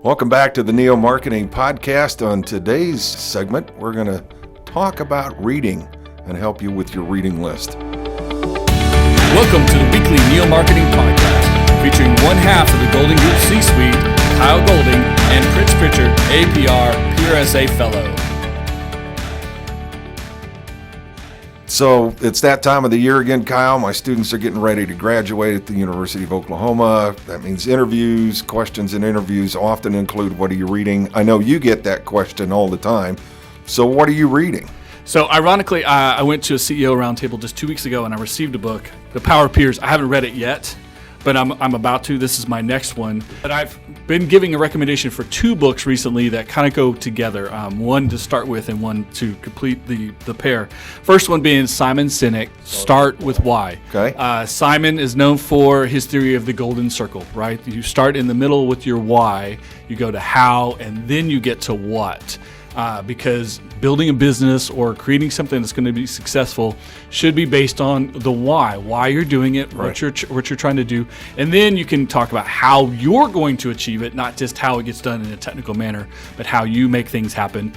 Welcome back to the Neo Marketing Podcast. On today's segment, we're going to talk about reading and help you with your reading list. Welcome to the weekly Neo Marketing Podcast, featuring one half of the Golden Group C-Suite, Kyle Golding and Pritchard, APR, PRSA Fellow. So it's that time of the year again, Kyle. My students are getting ready to graduate at the University of Oklahoma. That means interviews, questions in interviews often include, what are you reading? I know you get that question all the time. So what are you reading? So ironically, I went to a CEO roundtable just 2 weeks ago and I received a book, The Power of Peers. I haven't read it yet, but I'm about to. This is my next one. But I've been giving a recommendation for two books recently that kind of go together. One to start with and one to complete the pair. First one being Simon Sinek, Start with Why. Okay. Simon is known for his theory of the golden circle, right? You start in the middle with your why, you go to how, and then you get to what. Because building a business or creating something that's going to be successful should be based on the why you're doing it, right. what you're trying to do, and then you can talk about how you're going to achieve it, not just how it gets done in a technical manner, but how you make things happen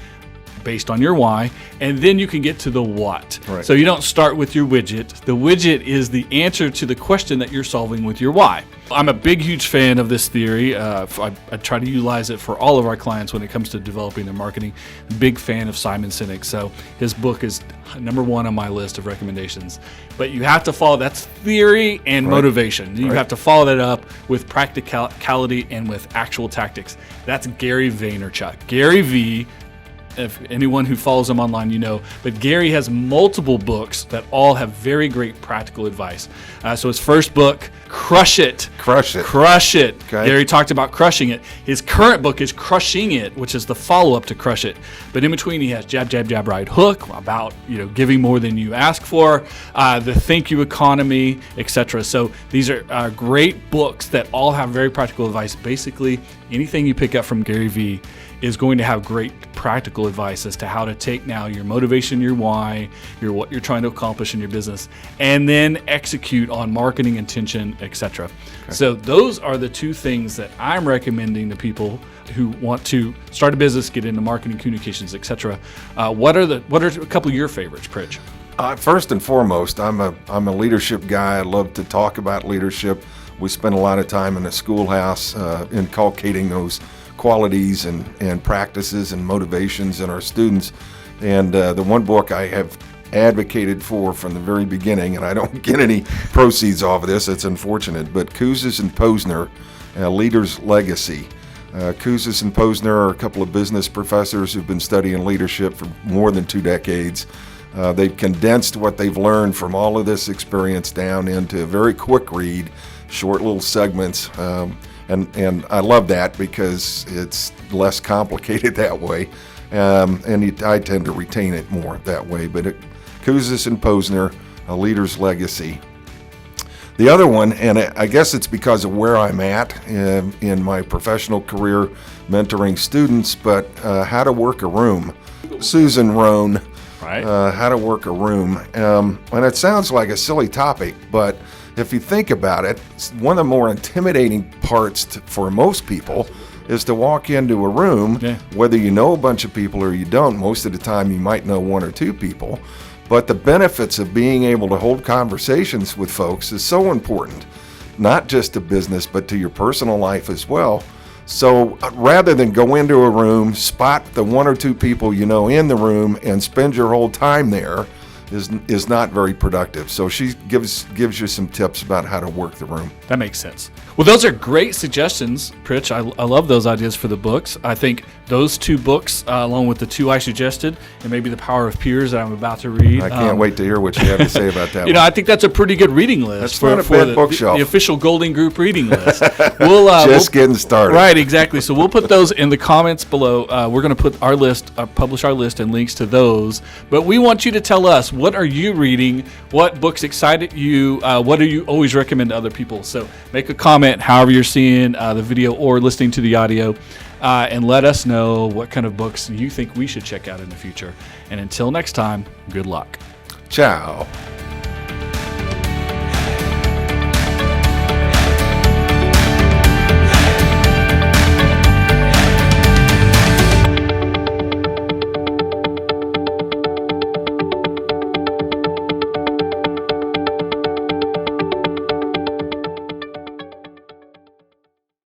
based on your why, and then you can get to the what. Right. So you don't start with your widget. The widget is the answer to the question that you're solving with your why. I'm a big, huge fan of this theory. I try to utilize it for all of our clients when it comes to developing their marketing. Big fan of Simon Sinek, so his book is number one on my list of recommendations. But you have to follow, that's theory and motivation. You have to follow that up with practicality and with actual tactics. That's Gary Vaynerchuk. Gary V, if anyone who follows him online, you know, but Gary has multiple books that all have very great practical advice. So his first book, Crush It. Crush It. Crush It. Okay. Gary talked about crushing it. His current book is Crushing It, which is the follow-up to Crush It. But in between, he has Jab, Jab, Jab, Right Hook, about giving more than you ask for, the Thank You Economy, etc. So these are great books that all have very practical advice. Basically, anything you pick up from Gary V is going to have great practical advice as to how to take now your motivation, your why, what you're trying to accomplish in your business, and then execute on marketing, intention, etc. Okay. So those are the two things that I'm recommending to people who want to start a business, get into marketing, communications, etc. What are a couple of your favorites, Pritch? First and foremost, I'm a leadership guy. I love to talk about leadership. We spend a lot of time in the schoolhouse inculcating those qualities and practices and motivations in our students. And the one book I have advocated for from the very beginning, and I don't get any proceeds off of this, it's unfortunate, but Kouzes and Posner, Leader's Legacy. Kouzes and Posner are a couple of business professors who've been studying leadership for more than 2 decades. They've condensed what they've learned from all of this experience down into a very quick read, short little segments. And I love that because it's less complicated that way, I tend to retain it more that way. But Kouzes and Posner, A Leader's Legacy. The other one, and I guess it's because of where I'm at in my professional career mentoring students, but How to Work a Room. Susan Rohn, right. How to Work a Room. And it sounds like a silly topic, but if you think about it, one of the more intimidating parts for most people is to walk into a room, whether you know a bunch of people or you don't. Most of the time you might know 1 or 2 people, but the benefits of being able to hold conversations with folks is so important, not just to business, but to your personal life as well. So rather than go into a room, spot the 1 or 2 people you know in the room and spend your whole time there, is not very productive. So she gives you some tips about how to work the room. That makes sense. Well, those are great suggestions, Pritch. I love those ideas for the books. I think those 2 books, along with the 2 I suggested, and maybe The Power of Peers that I'm about to read. I can't wait to hear what you have to say about that. I think that's a pretty good reading list. That's not a bad bookshelf. The official Golden Group reading list. Just getting started. Right, exactly. So we'll put those in the comments below. We're going to put our list, publish our list and links to those. But we want you to tell us, what are you reading? What books excited you? What do you always recommend to other people? So make a comment however you're seeing the video or listening to the audio, and let us know what kind of books you think we should check out in the future. And until next time, good luck. Ciao.